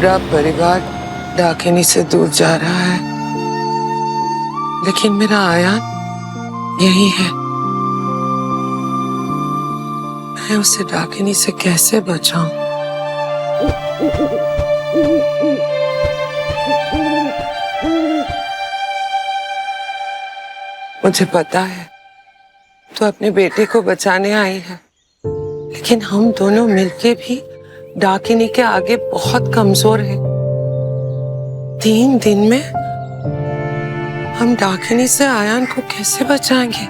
पूरा परिवार डाकिनी से दूर जा रहा है, लेकिन मेरा आयान यही है। मैं उसे डाकिनी से कैसे बचाऊं? मुझे पता है तो अपने बेटे को बचाने आई है, लेकिन हम दोनों मिलके भी डाकिनी के आगे बहुत कमजोर हैं। 3 दिन में हम डाकिनी से आयान को कैसे बचाएंगे?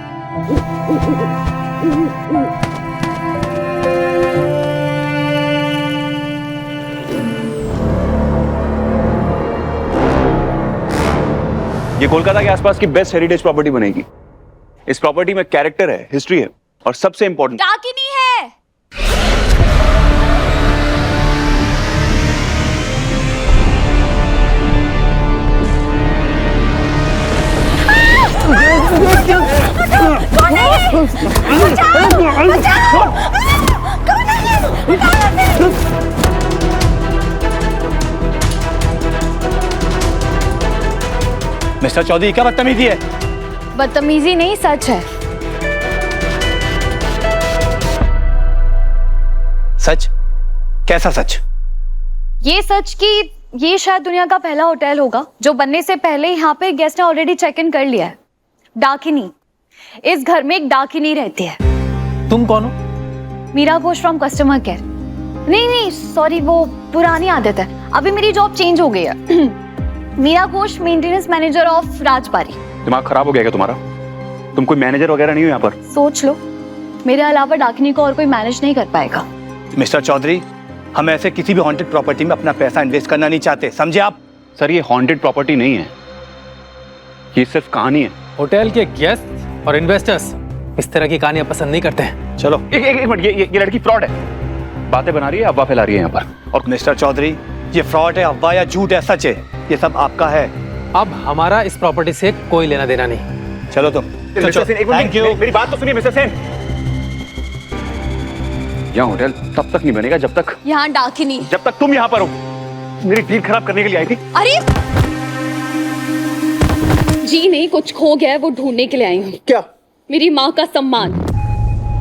ये कोलकाता के आसपास की बेस्ट हेरिटेज प्रॉपर्टी बनेगी। इस प्रॉपर्टी में कैरेक्टर है, हिस्ट्री है और सबसे इंपॉर्टेंट डाकिनी है। कौन है ये? बचाओ! बचाओ! कौन है ये? मिस्टर चौधरी, क्या बदतमीजी है? बदतमीजी नहीं, सच है। सच? कैसा सच? ये सच कि ये शायद दुनिया का पहला होटल होगा जो बनने से पहले यहाँ पे गेस्ट ने ऑलरेडी चेक इन कर लिया है। डाकिनी, इस घर में एक डाकिनी रहती है। तुम कौन हो? Meera Ghosh from customer care. नहीं सॉरी, वो पुरानी आदत है, अभी मेरी जॉब चेंज हो गई है। Meera Ghosh, maintenance manager of Rajbari. दिमाग खराब हो गया क्या तुम्हारा? तुम कोई मैनेजर वगैरह नहीं हो यहाँ पर। सोच लो, मेरे अलावा डाकिनी को और कोई मैनेज नहीं कर पाएगा। मिस्टर चौधरी, हम ऐसे किसी भी हॉन्टेड प्रॉपर्टी में अपना पैसा इन्वेस्ट करना नहीं चाहते, समझे आप? सर, ये हॉन्टेड प्रॉपर्टी नहीं है, ये सिर्फ कहानी है। होटल के गेस्ट और इन्वेस्टर्स इस तरह की कहानियां पसंद नहीं करते हैं। चलो। एक मिनट, ये लड़की फ्रॉड है, बातें बना रही है, अफवाह फैला रही है यहाँ पर। और मिस्टर चौधरी, ये फ्रॉड है, अफवाह या झूठ है, सच है, ये सब आपका है। अब हमारा इस प्रॉपर्टी से कोई लेना देना नहीं। चलो तुम। Thank you. मेरी बात तो सुनिए मिस्टर सेन। यहाँ होटल तब तक नहीं बनेगा जब तक तुम यहाँ पर हो। मेरी डील खराब करने के लिए आई थी। अरे जी नहीं, कुछ खो गया है, वो ढूंढने के लिए आई हूँ। क्या? मेरी माँ का सम्मान।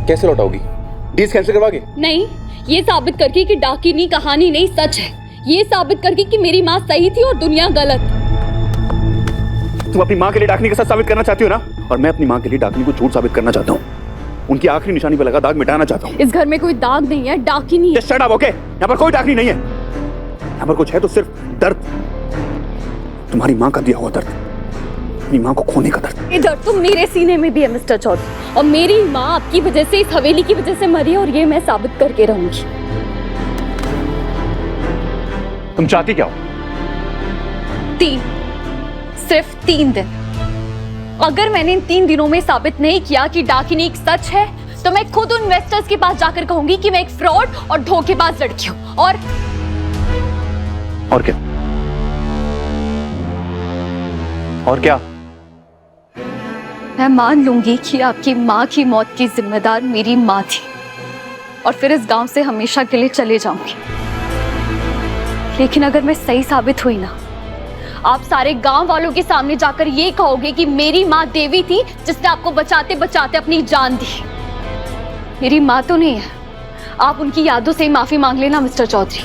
कैसे लौटाओगी? डील कैंसिल करवाओगे? नहीं, ये साबित करके कि डाकिनी कहानी नहीं सच है, ये साबित करके कि मेरी माँ सही थी और दुनिया गलत। तुम अपनी माँ के लिए डाकिनी के साथ साबित करना चाहती हो ना, और मैं अपनी माँ के लिए डाकिनी को झूठ साबित करना चाहता हूँ। उनकी आखिरी निशानी पर लगा दाग मिटाना चाहता हूँ। इस घर में कोई दाग नहीं है, डाकिनी है। Shut up, okay? यहाँ पर कोई डाकिनी नहीं है। यहाँ पर कुछ है तो सिर्फ दर्द, तुम्हारी माँ का दिया हुआ दर्द, अपनी माँ को खोने का दर्द। ये दर्द तो मेरे सीने में भी है मिस्टर चौधरी, और मेरी माँ आपकी वजह से, इस हवेली की वजह से मरी है, और ये मैं साबित करके रहूंगी। तुम चाहती क्या हो? सिर्फ 3 दिन। अगर मैंने इन 3 दिनों में साबित नहीं किया कि डाकिनी एक सच है, तो मैं खुद उन इन्वेस्टर्स के पास जाकर कहूंगी कि मैं एक फ्रॉड और धोखेबाज लड़की हूं। और क्या? और क्या? मैं मान लूंगी कि आपकी माँ की मौत की जिम्मेदार मेरी माँ थी, और फिर इस गांव से हमेशा के लिए चले जाऊंगी। लेकिन अगर मैं सही साबित हुई ना, आप सारे गांव वालों के सामने जाकर ये कहोगे कि मेरी माँ देवी थी जिसने आपको बचाते बचाते अपनी जान दी। मेरी माँ तो नहीं है, आप उनकी यादों से माफी मांग लेना मिस्टर चौधरी।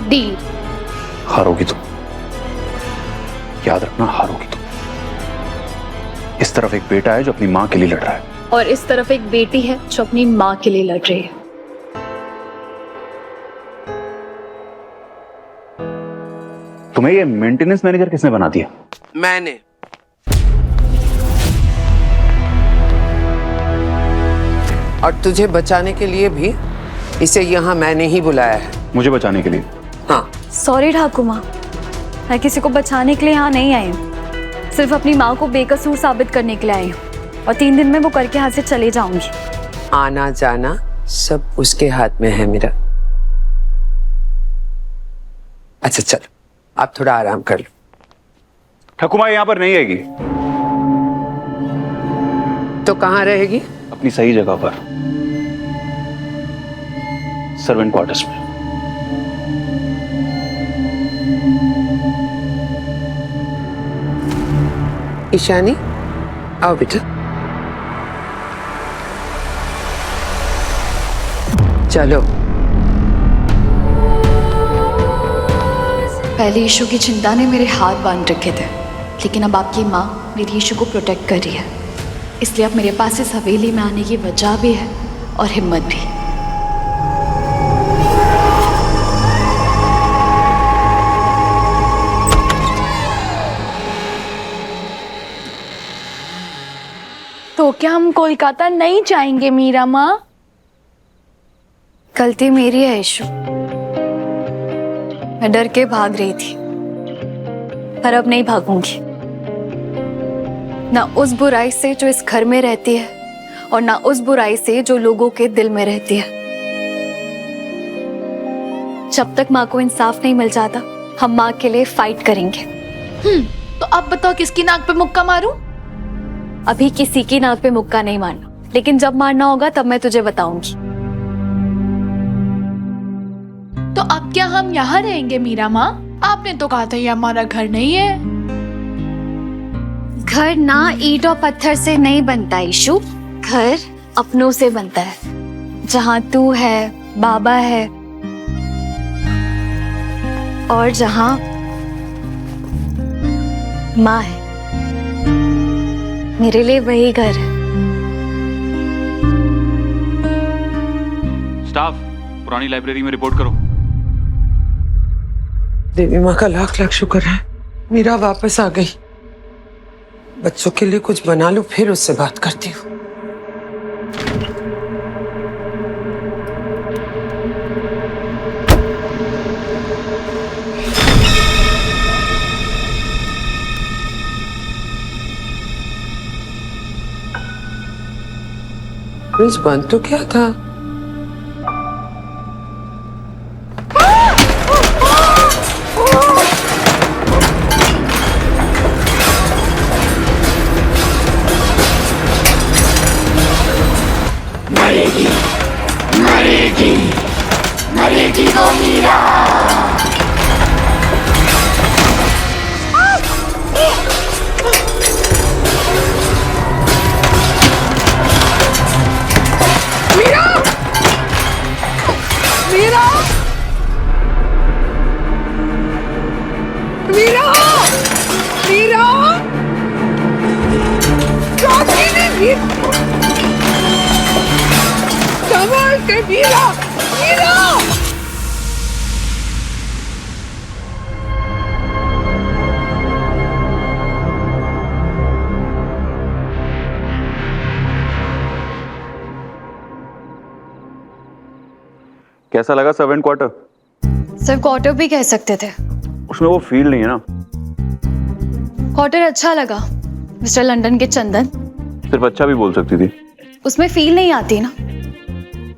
डील। हारोगी तुम, याद रखना, हारोगी तुम। इस तरफ एक बेटा है जो अपनी माँ के लिए लड़ रहा है, और इस तरफ एक बेटी है जो अपनी माँ के लिए लड़ रही है। तुम्हें ये मेंटेनेंस मैनेजर किसने बना दिया? मैंने। और तुझे बचाने के लिए भी इसे यहाँ मैंने ही बुलाया है। मुझे बचाने के लिए? हाँ। सॉरी ठाकुमा, मैं किसी को बचाने के लिए यहाँ नहीं आई हूँ, सिर्फ अपनी माँ को बेकसूर साबित करने के लिए आई हूँ, और 3 दिन में वो करके यहाँ से चले जाऊंगी। आना जाना सब उसके हाथ में है मेरा। अच्छा चलो, आप थोड़ा आराम कर लो। ठकुमा यहाँ पर नहीं रहेगी। तो कहाँ रहेगी? अपनी सही जगह पर। सर्वेंट क्वार्टर्स में। ईशानी, आओ बेटा। चलो। पहले यीशु की चिंता ने मेरे हाथ बांध रखे थे, लेकिन अब आपकी माँ मेरी यीशु को प्रोटेक्ट कर रही है, इसलिए अब मेरे पास इस हवेली में आने की वजह भी है और हिम्मत भी। तो क्या हम कोलकाता नहीं जाएंगे मीरा माँ? गलती मेरी है यीशु, मैं डर के भाग रही थी, पर अब नहीं भागूंगी। ना उस बुराई से जो इस घर में रहती है और ना उस बुराई से जो लोगों के दिल में रहती है। जब तक माँ को इंसाफ नहीं मिल जाता, हम माँ के लिए फाइट करेंगे। तो अब बताओ किसकी नाक पे मुक्का मारूं? अभी किसी की नाक पे मुक्का नहीं मारना, लेकिन जब मारना होगा तब मैं तुझे बताऊंगी। तो अब क्या हम यहाँ रहेंगे मीरा माँ? आपने तो कहा था ये हमारा घर नहीं है। घर ना ईंट और पत्थर से नहीं बनता यीशु, घर अपनों से बनता है। जहाँ तू है, बाबा है, और जहाँ माँ है, मेरे लिए वही घर है। स्टाफ, पुरानी लाइब्रेरी में रिपोर्ट करो। देवी माँ का लाख लाख शुक्र है, मीरा वापस आ गई। बच्चों के लिए कुछ बना लो, फिर उससे बात करती हूँ। फ्रिज बंद तो क्या था? मरेगी वो मीरा। मीरा! मीरा! मीरा! डाकिनी भी! संभाल के मीरा! मीरा! कैसा लगा सर्वेंट क्वार्टर? सिर्फ क्वार्टर भी कह सकते थे। उसमें वो फील नहीं है ना। क्वार्टर अच्छा लगा मिस्टर लंदन के चंदन। सिर्फ अच्छा भी बोल सकती थी। उसमें फील नहीं आती ना।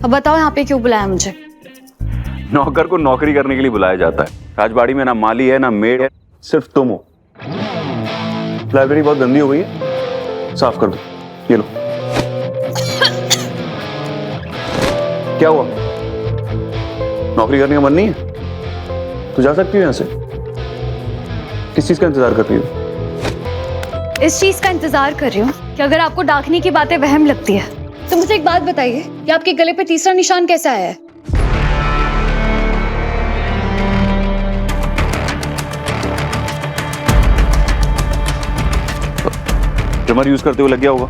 अब बताओ यहाँ पे क्यों बुलाया मुझे? नौकर को नौकरी करने के लिए बुलाया जाता है। राजबाड़ी में ना माली है ना मेड है, सिर्फ तुम हो। लाइब्रेरी बहुत गंदी हो गई है, साफ कर दो। ये लो। क्या हुआ? नौकरी करने का मन नहीं है? तो जा सकती हो यहां से। किस चीज का इंतजार कर रही हो? इस चीज का इंतजार कर रही हूँ कि अगर आपको डाकनी की बातें वहम लगती है तो मुझे एक बात बताइए कि आपके गले पे तीसरा निशान कैसे आया है? ट्रिमर यूज करते हुए लग गया होगा।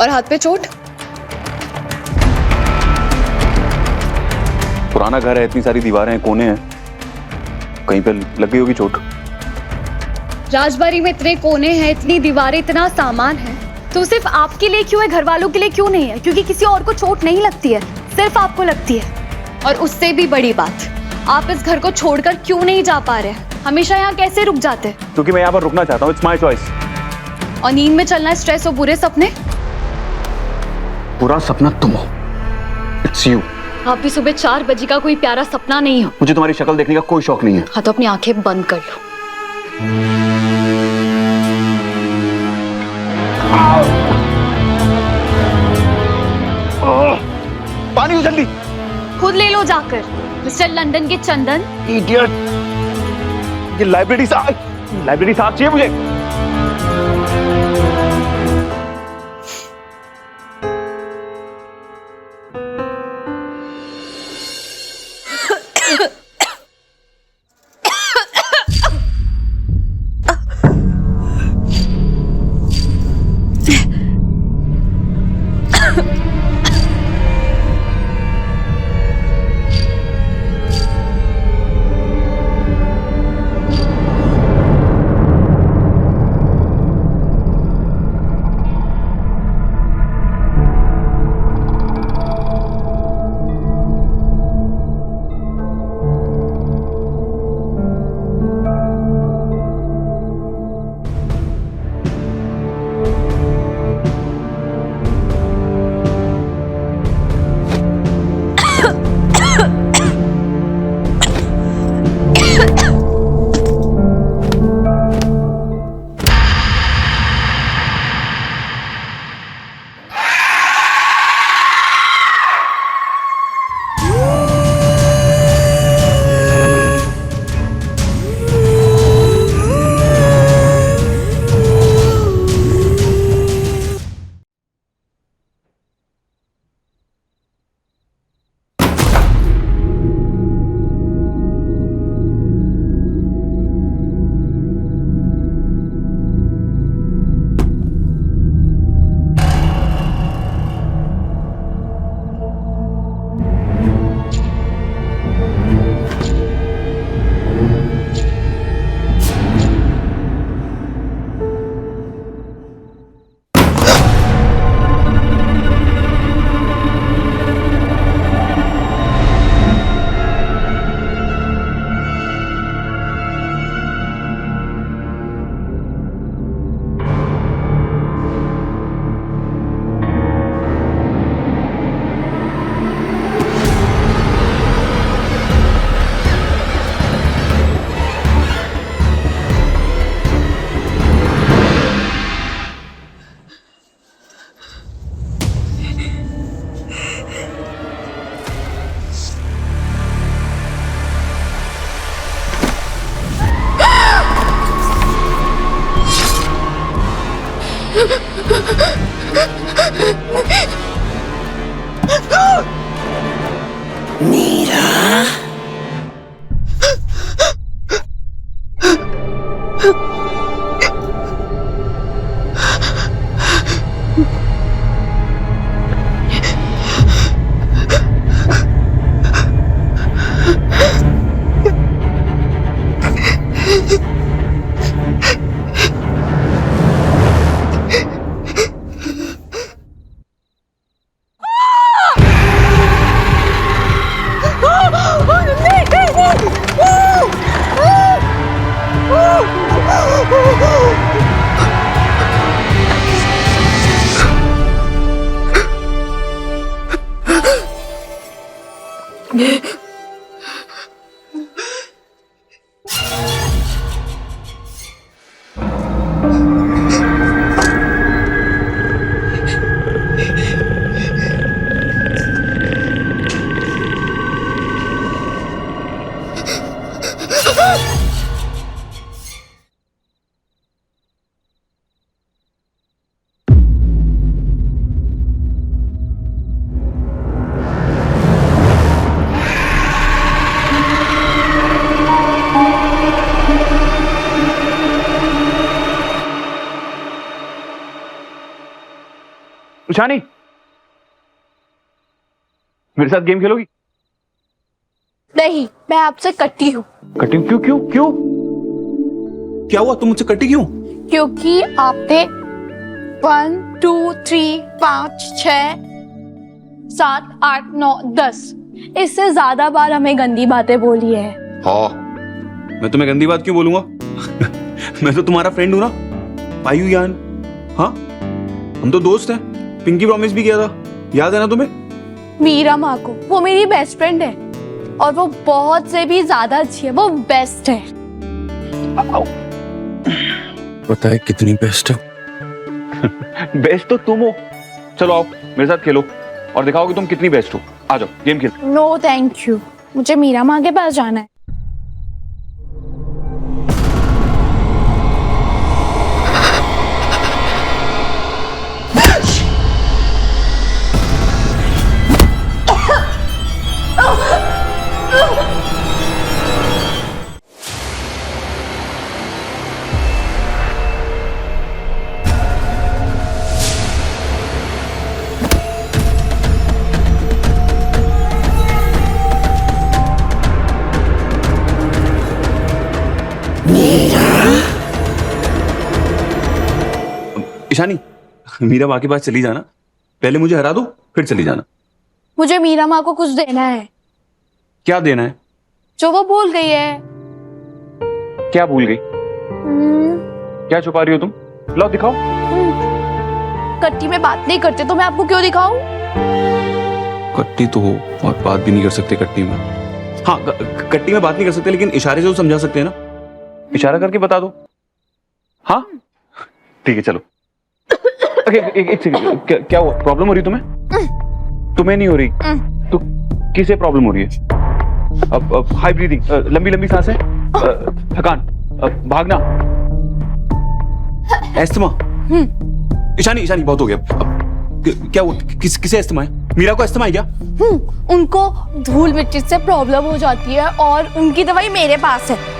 और हाथ पे चोट? पुराना घर है, इतनी सारी दीवारें हैं, कोने हैं, कहीं पे लग गई होगी चोट। राजबाड़ी में इतने कोने हैं, इतनी दीवारें, इतना सामान है, तो सिर्फ आपके लिए क्यों है, घर वालों के लिए क्यों नहीं है? क्योंकि किसी और को चोट नहीं लगती है, सिर्फ आपको लगती है। और उससे भी बड़ी बात, आप इस घर को छोड़कर क्यों नहीं जा पा रहे हैं? हमेशा यहाँ कैसे रुक जाते हैं? क्योंकि मैं यहाँ पर रुकना चाहता हूँ। It's my choice. और नींद में चलना स्ट्रेस और बुरे सपने? बुरा सपना तुम हो। It's you. आप भी सुबह 4 बजे का कोई प्यारा सपना नहीं हो। मुझे तुम्हारी शक्ल देखने का कोई शौक नहीं है। हाँ तो अपनी आंखें बंद कर लो। पानी हो जल्दी। खुद ले लो जाकर, मिस्टर लंदन के चंदन। इडियट, ये लाइब्रेरी साहब चाहिए मुझे। उषानी, मेरे साथ गेम खेलोगी? नहीं, मैं आपसे कटी हूँ। कटी? क्यों क्यों क्यों? क्या हुआ, तुम मुझसे कटी क्यों? क्योंकि आपने 1 2 3 5 6 7 8 9 10 इससे ज्यादा बार हमें गंदी बातें बोली है। हाँ, मैं तुम्हें गंदी बात क्यों बोलूंगा? मैं तो तुम्हारा फ्रेंड हूं ना, पायु यान। हाँ, हम तो दोस्त हैं। पिंकी प्रॉमिस भी किया था, याद है ना तुम्हें? मीरा माँ को, वो मेरी बेस्ट फ्रेंड है और वो बहुत से भी ज्यादा अच्छी है, वो बेस्ट है। पता है कितनी बेस्ट है? बेस्ट तो तुम हो। चलो आओ मेरे साथ खेलो और दिखाओ कि तुम कितनी बेस्ट हो। आ जाओ गेम खेल। नो थैंक यू, मुझे मीरा माँ के पास जाना है। ईशानी, मीरा माँ के पास चली जाना, पहले मुझे हरा दो फिर चली जाना। मुझे मीरा माँ को कुछ देना है। क्या देना है? जो वो भूल गई है। क्या भूल गई? क्या छुपा रही हो तुम? लाओ दिखाओ। कट्टी में बात नहीं करते तो मैं आपको क्यों दिखाऊं? कट्टी तो हो और बात भी नहीं कर सकते कट्टी में। हाँ, कट्टी में बात नहीं कर सकते लेकिन इशारे से तो समझा सकते हैं ना। इशारा करके बता दो। हाँ ठीक है चलो। एक सेकंड, क्या हुआ? प्रॉब्लम हो रही तुम्हें? तुम्हें नहीं हो रही तो किसे प्रॉब्लम हो रही है? अब हाई ब्रीदिंग, लंबी लंबी सांसें, थकान, भागना, एस्थमा। ईशानी ईशानी बहुत हो गया। अब क्या हुआ? किसे एस्थमा है? मीरा को एस्थमा है क्या? उनको धूल मिट्टी से प्रॉब्लम हो जाती है और उनकी दवाई मेरे पास है।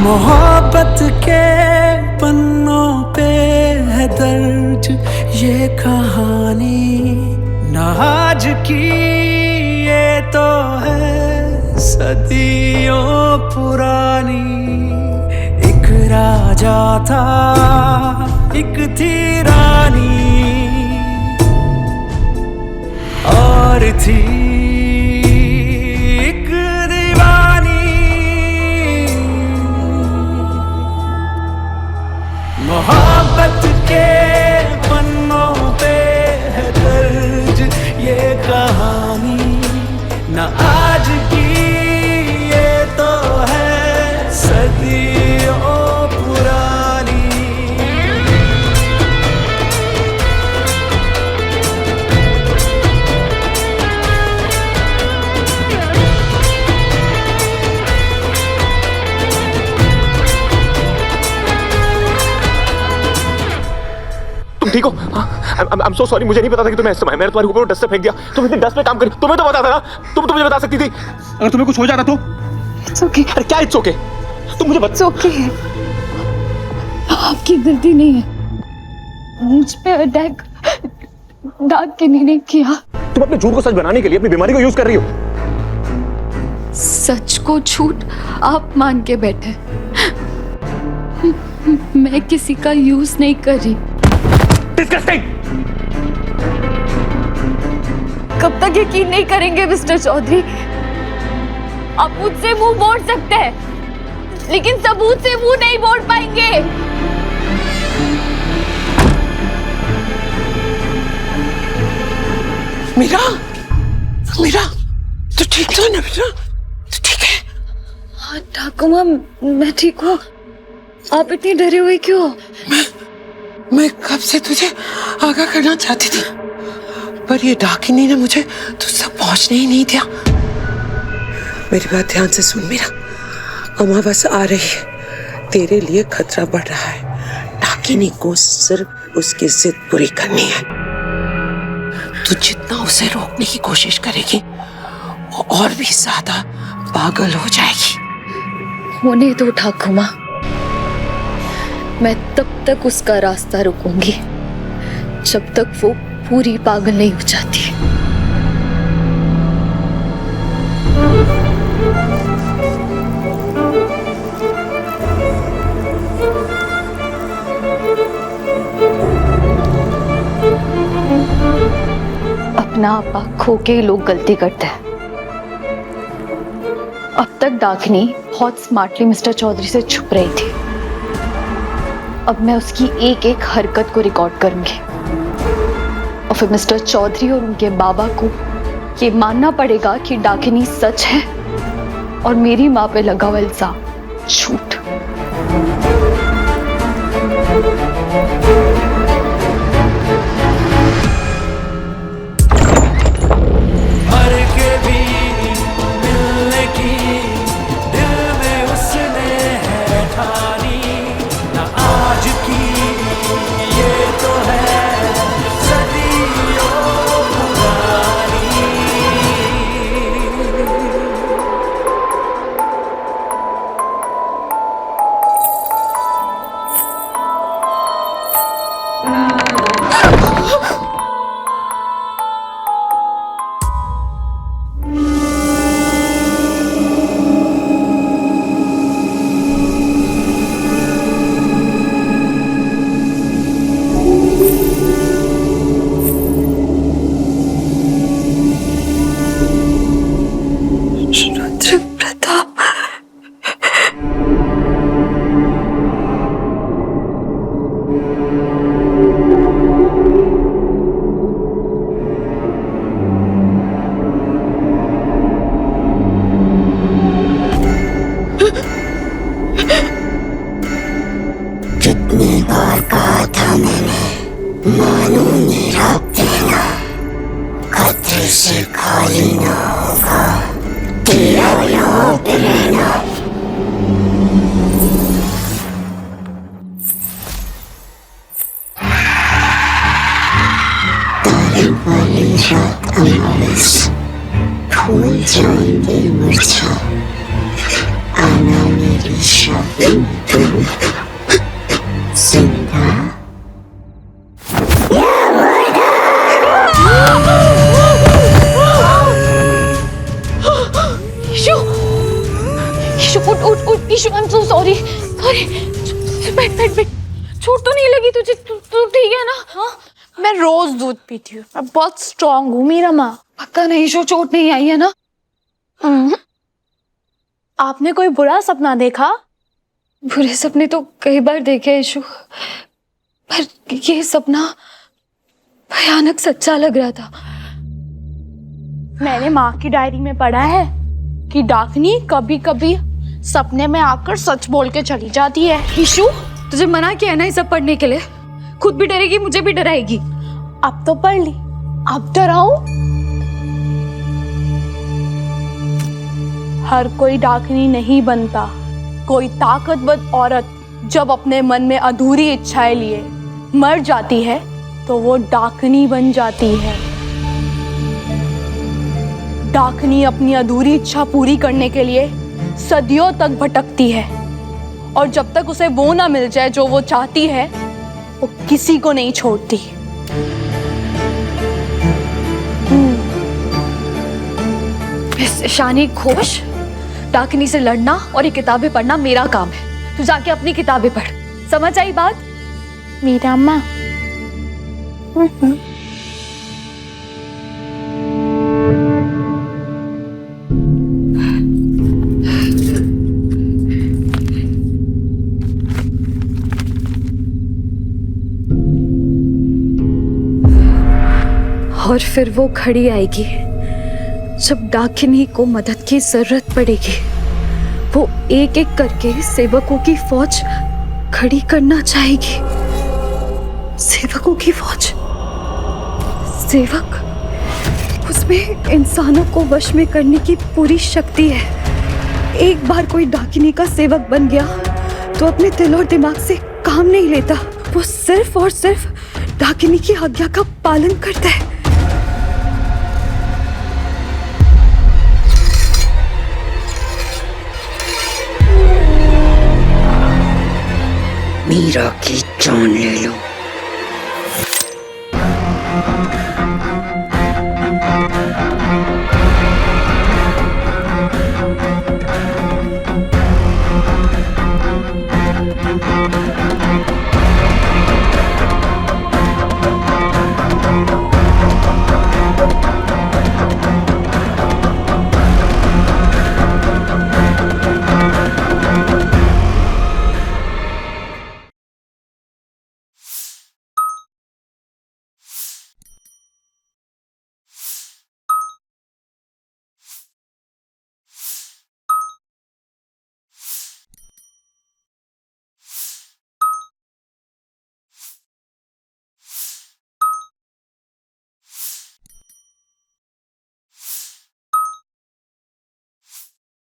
मोहब्बत के पन्नों पे है दर्ज ये कहानी, ना आज की ये तो है सदियों पुरानी। एक राजा था, एक थी रानी, और थी मोहब्बत के पन्नों पे है दर्ज ये कहानी, ना आज की ये तो है सदियों पुरानी। ठीक हो? I'm so sorry, मुझे नहीं पता था कि तुम्हें एस्थमा है। मैंने तुम्हारे ऊपर डस्ट से फेंक दिया। तुम इतनी डस्ट पे काम करी, तुम्हें तो पता था ना। तुम मुझे बता सकती थी अगर तुम्हें कुछ हो जाता तो। It's okay. अरे क्या इट्स ओके? तुम मुझे It's okay. आपकी गलती नहीं है। मुझ पे अटैक डाक के नहीं किया। तुम अपने झूठ को सच बनाने के लिए अपनी बीमारी को यूज कर रही हो। सच को झूठ आप मान के बैठे, मैं किसी का यूज नहीं कर रही। डिस्गस्टिंग! कब तक यकीन नहीं करेंगे मिस्टर चौधरी? आप मुझसे मुंह मोड़ सकते हैं लेकिन सबूत से मुंह नहीं मोड़ पाएंगे। मीरा, मीरा, तू ठीक तो है ना मीरा? तू ठीक है? हाँ ठाकुर माँ, मैं ठीक हूँ। आप इतनी डरे हुए क्यों? मैं कब से तुझे आगाह करना चाहती थी पर ये डाकिनी ने मुझे तुझ तक पहुंचने ही नहीं दिया। मेरी बात ध्यान से सुन मीरा, अमावस आ रही है, तेरे लिए खतरा बढ़ रहा है। डाकिनी को सिर्फ उसकी जिद पूरी करनी है। तू जितना उसे रोकने की कोशिश करेगी वो और भी ज्यादा पागल हो जाएगी। होने दो ठाकुमा, मैं तब तक उसका रास्ता रोकूंगी जब तक वो पूरी पागल नहीं हो जाती। अपना आपा खो के लोग गलती करते हैं। अब तक डाकिनी बहुत स्मार्टली मिस्टर चौधरी से छुप रही थी। अब मैं उसकी एक एक हरकत को रिकॉर्ड करूंगी और फिर मिस्टर चौधरी और उनके बाबा को ये मानना पड़ेगा कि डाकिनी सच है और मेरी माँ पे लगा हुआ इल्जाम झूठ। मर के भी मिलने की दिल में उसने है ठानी, ना आज की ये तो है सदियों पुरानी। रुद्र प्रताप, कितनी बार कहा था मैंने, मानो मेरा पीना खतरे से खाली ना होगा, तेरा यहाँ पे रहना। तारे वाली रात अमावस, फूल जाएंगे मुरझा, आना मेरी शादी में तू जिंदा ईशु, ईशु उठ, Ishu I am so sorry. अरे बैठ बैठ बैठ, चोट तो नहीं लगी तुझे? तू ठीक है ना? हाँ, मैं रोज दूध पीती हूँ, मैं बहुत स्ट्रांग हूँ मीरा माँ। पक्का नहीं ईशु, चोट नहीं आई है ना? आपने कोई बुरा सपना देखा? बुरे सपने तो कई बार देखे ईशु, पर ये सपना भयानक सच्चा लग रहा था। मैंने माँ की डायरी में पढ़ा है कि डाकिनी कभी कभी सपने में आकर सच बोल के चली जाती है। ईशु, तुझे मना किया है ना ये सब पढ़ने के लिए? खुद भी डरेगी, मुझे भी डराएगी। अब तो पढ़ ली, अब डराऊं? हर कोई डाकिनी नहीं बनता। कोई ताकतवर औरत जब अपने मन में अधूरी इच्छाएं लिए मर जाती है तो वो डाकिनी बन जाती है। डाकिनी अपनी अधूरी इच्छा पूरी करने के लिए सदियों तक भटकती है और जब तक उसे वो ना मिल जाए जो वो चाहती है, वो किसी को नहीं छोड़ती। मिस शानी घोष, डाकिनी से लड़ना और ये किताबें पढ़ना मेरा काम है। तू जाके अपनी किताबें पढ़, समझ आई बात? मीरा माँ, और फिर वो घड़ी आएगी जब डाकिनी को मदद की जरूरत पड़ेगी। वो एक एक करके सेवकों की फौज खड़ी करना चाहेगी। सेवकों की फौज? सेवक? उसमें इंसानों को वश में करने की पूरी शक्ति है। एक बार कोई डाकिनी का सेवक बन गया तो अपने दिल और दिमाग से काम नहीं लेता, वो सिर्फ और सिर्फ डाकिनी की आज्ञा का पालन करता है। मीरा की जान ले लो।